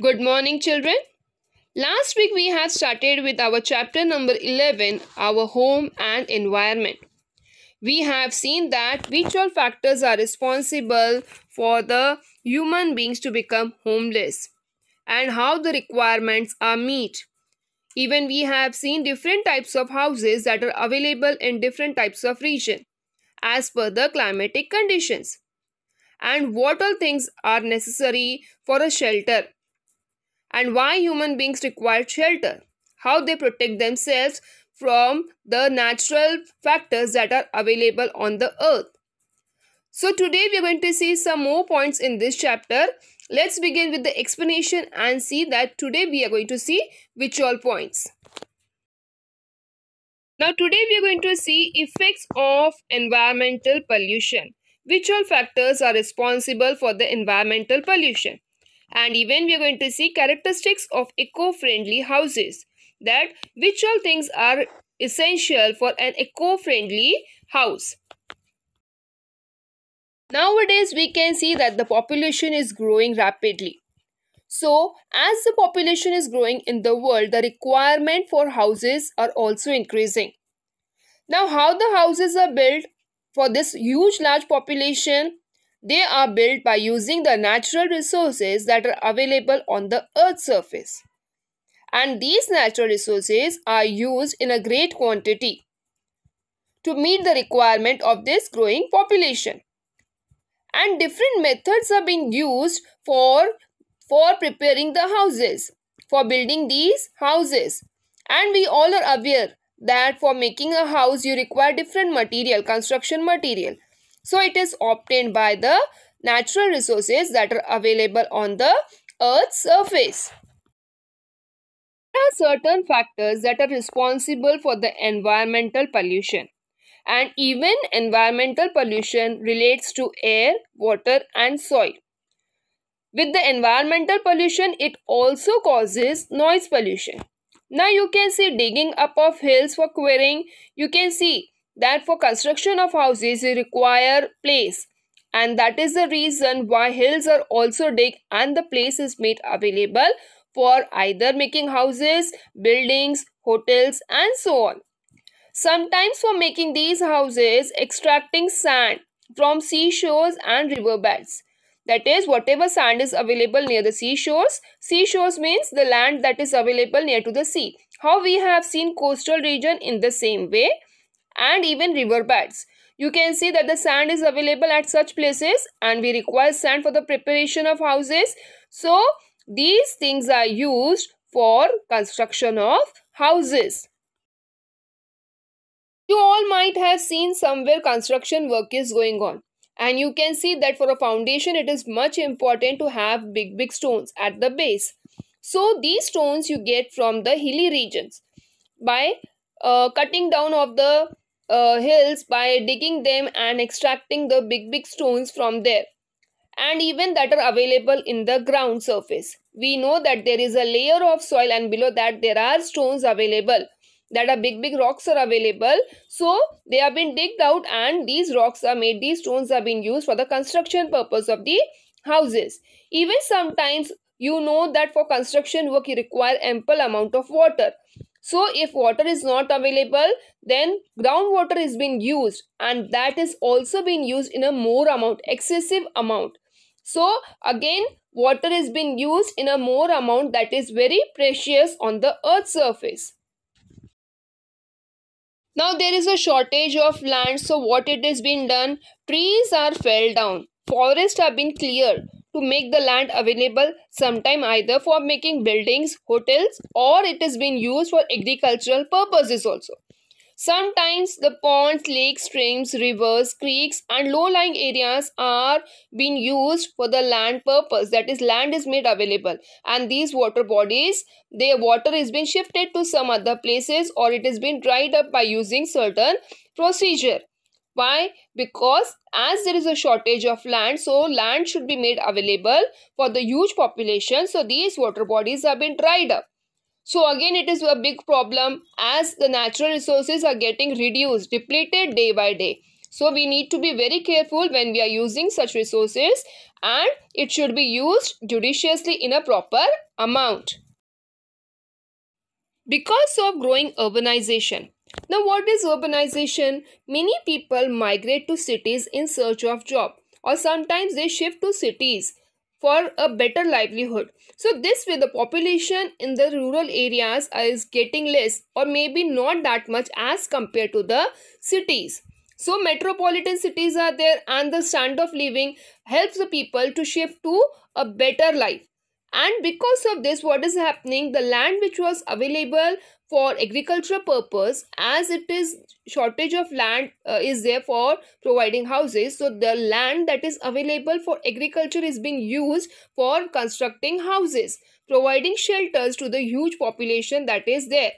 Good morning, children. Last week we have started with our chapter number 11, our home and environment. We have seen that which all factors are responsible for the human beings to become homeless and how the requirements are met. Even we have seen different types of houses that are available in different types of region as per the climatic conditions and what all things are necessary for a shelter and why human beings require shelter, how they protect themselves from the natural factors that are available on the earth. So today we are going to see some more points in this chapter. Let's begin with the explanation and see that today we are going to see which all points. Now today we are going to see effects of environmental pollution. Which all factors are responsible for the environmental pollution? And even we are going to see characteristics of eco-friendly houses, that which all things are essential for an eco-friendly house. Nowadays we can see that the population is growing rapidly. So as the population is growing in the world, the requirement for houses are also increasing. Now how the houses are built for this huge large population? They are built by using the natural resources that are available on the earth's surface. And these natural resources are used in a great quantity to meet the requirement of this growing population. And different methods are being used for preparing the houses, for building these houses. And we all are aware that for making a house you require different material, construction material. So it is obtained by the natural resources that are available on the earth's surface. There are certain factors that are responsible for the environmental pollution. And even environmental pollution relates to air, water and soil. With the environmental pollution, it also causes noise pollution. Now you can see digging up of hills for quarrying. You can see that for construction of houses you require place, and that is the reason why hills are also dug and the place is made available for either making houses, buildings, hotels and so on. Sometimes for making these houses, extracting sand from seashores and riverbeds. That is, whatever sand is available near the seashores. Seashores means the land that is available near to the sea. How we have seen coastal region in the same way, and even riverbeds. You can see that the sand is available at such places and we require sand for the preparation of houses. So these things are used for construction of houses. You all might have seen somewhere construction work is going on. And you can see that for a foundation it is much important to have big stones at the base. So these stones you get from the hilly regions by cutting down of the hills, by digging them and extracting the big stones from there, and even that are available in the ground surface. We know that there is a layer of soil and below that there are stones available, that are big rocks are available. So they have been digged out and these rocks are made, these stones are being used for the construction purpose of the houses. Even sometimes you know that for construction work you require ample amount of water. So if water is not available, then groundwater is being used, and that is also being used in a more amount, excessive amount. So again water is being used in a more amount that is very precious on the earth's surface. Now there is a shortage of land, so what it is being done? Trees are felled down, forests have been cleared to make the land available, sometime either for making buildings, hotels, or it is being used for agricultural purposes also. Sometimes the ponds, lakes, streams, rivers, creeks and low-lying areas are being used for the land purpose, that is land is made available, and these water bodies, their water is being shifted to some other places or it is being dried up by using certain procedure. Why? Because as there is a shortage of land, so land should be made available for the huge population. So these water bodies have been dried up. So again it is a big problem as the natural resources are getting reduced, depleted day by day. So we need to be very careful when we are using such resources, and it should be used judiciously in a proper amount. Because of growing urbanization. Now, what is urbanization? Many people migrate to cities in search of job, or sometimes they shift to cities for a better livelihood. So this way the population in the rural areas is getting less, or maybe not that much as compared to the cities. So metropolitan cities are there, and the standard of living helps the people to shift to a better life. And because of this, what is happening, the land which was available for agricultural purpose, as it is shortage of land is there for providing houses, so the land that is available for agriculture is being used for constructing houses, providing shelters to the huge population that is there.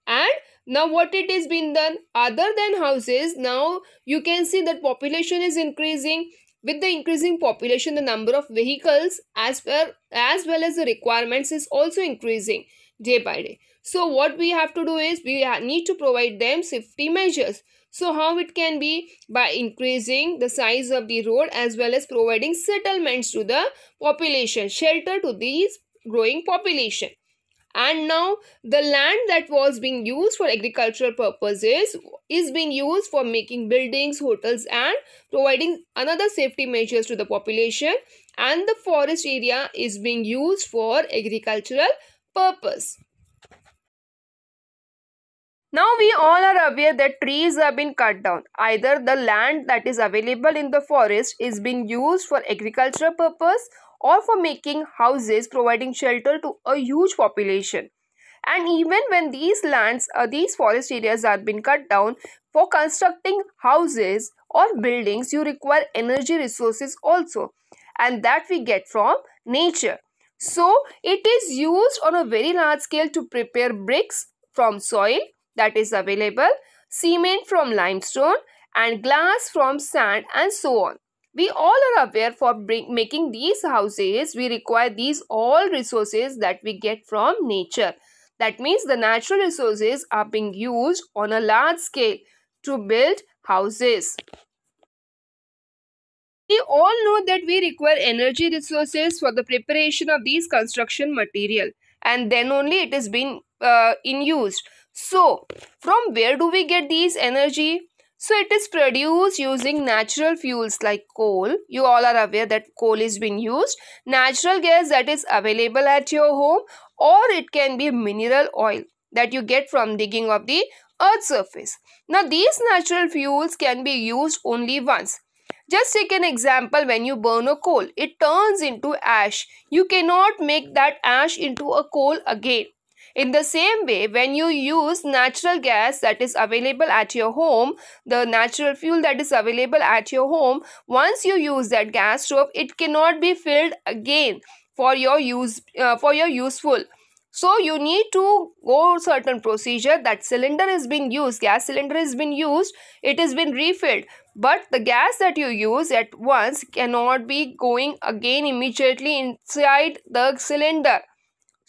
And now what it is being done, other than houses, now you can see that population is increasing. With the increasing population, the number of vehicles as well as the requirements is also increasing day by day. So what we have to do is we need to provide them safety measures. So how it can be? By increasing the size of the road as well as providing settlements to the population, shelter to these growing population. And now the land that was being used for agricultural purposes is being used for making buildings, hotels, and providing another safety measures to the population, and the forest area is being used for agricultural purpose. Now we all are aware that trees have been cut down. Either the land that is available in the forest is being used for agricultural purpose, or for making houses, providing shelter to a huge population. And even when these these forest areas are being cut down, for constructing houses or buildings, you require energy resources also, and that we get from nature. So it is used on a very large scale to prepare bricks from soil that is available, cement from limestone, and glass from sand, and so on. We all are aware for making these houses, we require these all resources that we get from nature. That means the natural resources are being used on a large scale to build houses. We all know that we require energy resources for the preparation of these construction material, and then only it is being in use. So, from where do we get these energy? So it is produced using natural fuels like coal. You all are aware that coal is being used. Natural gas that is available at your home, or it can be mineral oil that you get from digging of the earth's surface. Now these natural fuels can be used only once. Just take an example, when you burn a coal, it turns into ash. You cannot make that ash into a coal again. In the same way, when you use natural gas that is available at your home, the natural fuel that is available at your home, once you use that gas stove, it cannot be filled again for your useful. So you need to go certain procedure. That cylinder is being used, gas cylinder is being used, it has been refilled. But the gas that you use at once cannot be going again immediately inside the cylinder.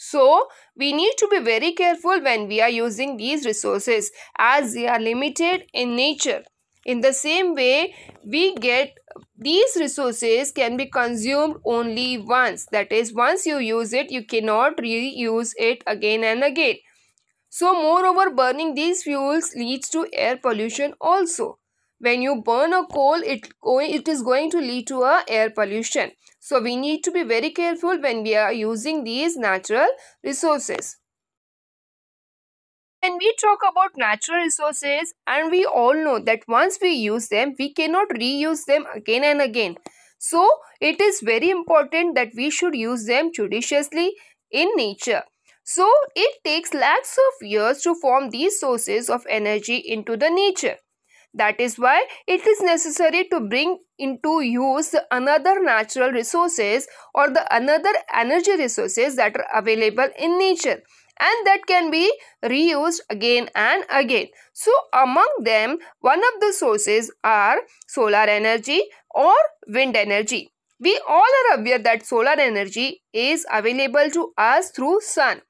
So, we need to be very careful when we are using these resources, as they are limited in nature. In the same way, we get these resources can be consumed only once. That is, once you use it, you cannot reuse it again and again. So, moreover, burning these fuels leads to air pollution also. When you burn a coal, it is going to lead to a air pollution. So we need to be very careful when we are using these natural resources. When we talk about natural resources, and we all know that once we use them, we cannot reuse them again and again. So it is very important that we should use them judiciously in nature. So it takes lakhs of years to form these sources of energy into the nature. That is why it is necessary to bring into use the another natural resources, or the another energy resources that are available in nature, and that can be reused again and again. So among them, one of the sources are solar energy or wind energy. We all are aware that solar energy is available to us through sun.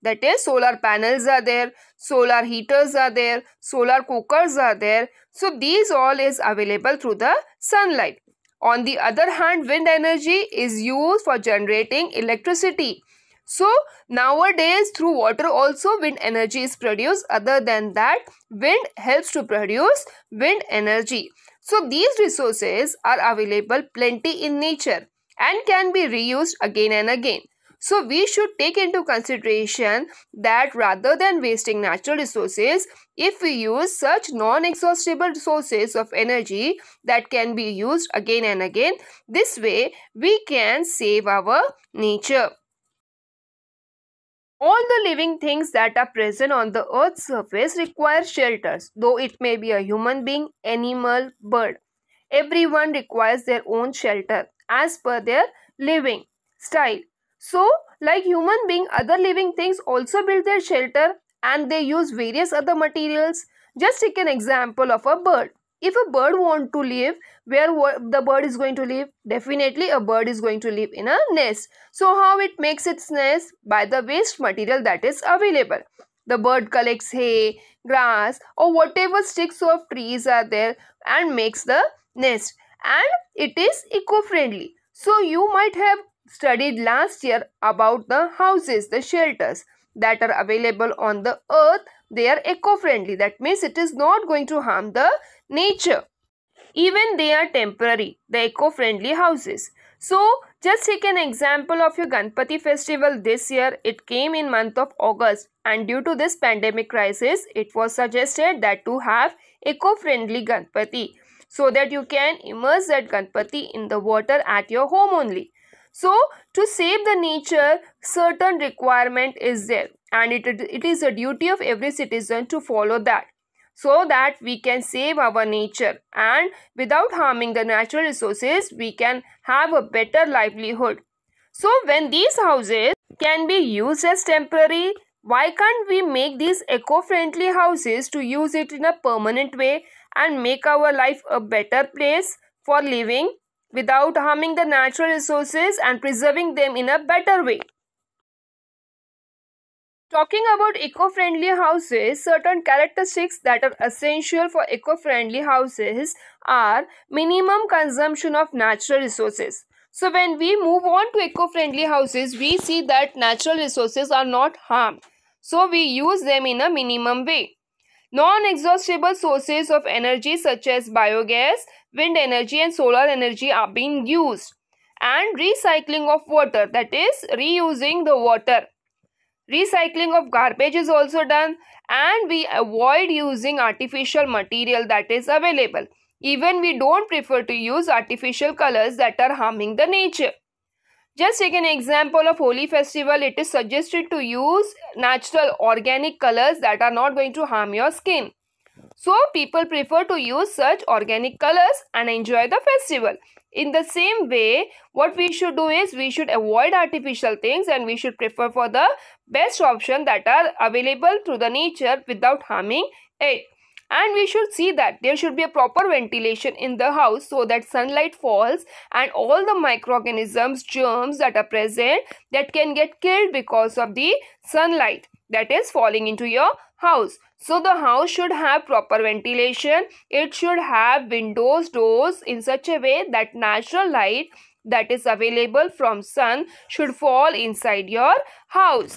That is, solar panels are there, solar heaters are there, solar cookers are there. So these all is available through the sunlight. On the other hand, wind energy is used for generating electricity. So nowadays through water also wind energy is produced. Other than that, wind helps to produce wind energy. So these resources are available plenty in nature and can be reused again and again. So we should take into consideration that rather than wasting natural resources, if we use such non-exhaustible sources of energy that can be used again and again, this way we can save our nature. All the living things that are present on the earth's surface require shelters, though it may be a human being, animal, bird. Everyone requires their own shelter as per their living style. So, like human being, other living things also build their shelter and they use various other materials. Just take an example of a bird. If a bird wants to live, where the bird is going to live? Definitely a bird is going to live in a nest. So how it makes its nest? By the waste material that is available. The bird collects hay, grass or whatever sticks of trees are there and makes the nest, and it is eco-friendly. So you might have studied last year about the houses, the shelters that are available on the earth. They are eco-friendly. That means it is not going to harm the nature. Even they are temporary, the eco-friendly houses. So just take an example of your Ganpati festival this year. It came in month of August, and due to this pandemic crisis, it was suggested that to have eco-friendly Ganpati, so that you can immerse that Ganpati in the water at your home only. So to save the nature, certain requirement is there, and it is a duty of every citizen to follow that, so that we can save our nature, and without harming the natural resources, we can have a better livelihood. So when these houses can be used as temporary, why can't we make these eco-friendly houses to use it in a permanent way and make our life a better place for living without harming the natural resources and preserving them in a better way? Talking about eco-friendly houses, certain characteristics that are essential for eco-friendly houses are minimum consumption of natural resources. So when we move on to eco-friendly houses, we see that natural resources are not harmed. So we use them in a minimum way. Non-exhaustible sources of energy such as biogas, wind energy and solar energy are being used. And recycling of water, that is reusing the water. Recycling of garbage is also done, and we avoid using artificial material that is available. Even we don't prefer to use artificial colors that are harming the nature. Just take an example of Holi festival. It is suggested to use natural organic colors that are not going to harm your skin. So people prefer to use such organic colors and enjoy the festival. In the same way, what we should do is we should avoid artificial things and we should prefer for the best option that are available through the nature without harming it. And we should see that there should be a proper ventilation in the house so that sunlight falls and all the microorganisms, germs that are present that can get killed because of the sunlight that is falling into your house. So the house should have proper ventilation. It should have windows, doors in such a way that natural light that is available from sun should fall inside your house.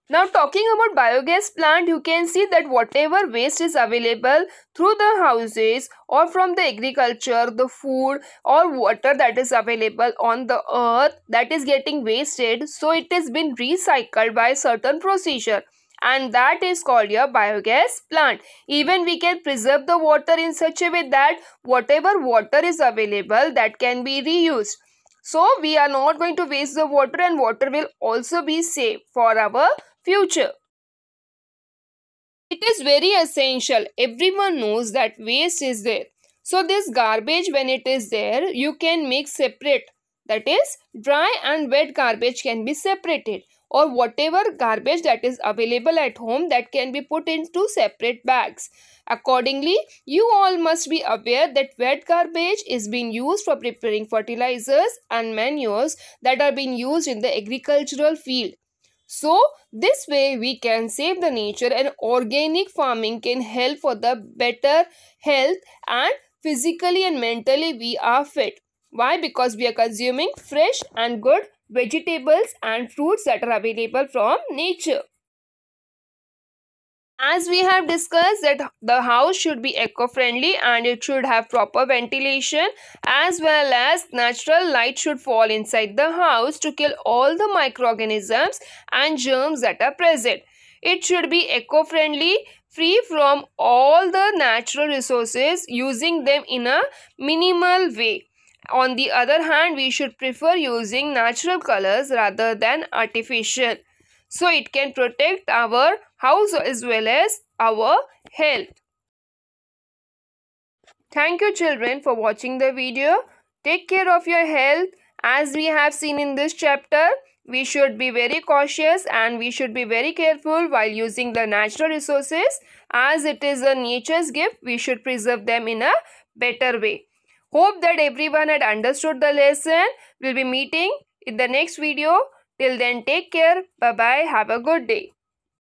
Now talking about biogas plant, you can see that whatever waste is available through the houses or from the agriculture, the food or water that is available on the earth that is getting wasted, so it has been recycled by certain procedure, and that is called your biogas plant. Even we can preserve the water in such a way that whatever water is available that can be reused. So we are not going to waste the water, and water will also be saved for our future. It is very essential. Everyone knows that waste is there. So this garbage, when it is there, you can make separate. That is, dry and wet garbage can be separated, or whatever garbage that is available at home that can be put into separate bags. Accordingly, you all must be aware that wet garbage is being used for preparing fertilizers and manures that are being used in the agricultural field. So this way we can save the nature, and organic farming can help for the better health, and physically and mentally we are fit. Why? Because we are consuming fresh and good vegetables and fruits that are available from nature. As we have discussed that the house should be eco-friendly and it should have proper ventilation, as well as natural light should fall inside the house to kill all the microorganisms and germs that are present. It should be eco-friendly, free from all the natural resources, using them in a minimal way. On the other hand, we should prefer using natural colors rather than artificial, so it can protect our house as well as our health. Thank you children for watching the video. Take care of your health. As we have seen in this chapter, we should be very cautious and we should be very careful while using the natural resources. As it is a nature's gift, we should preserve them in a better way. Hope that everyone had understood the lesson. We'll be meeting in the next video. Till then, take care. Bye-bye. Have a good day.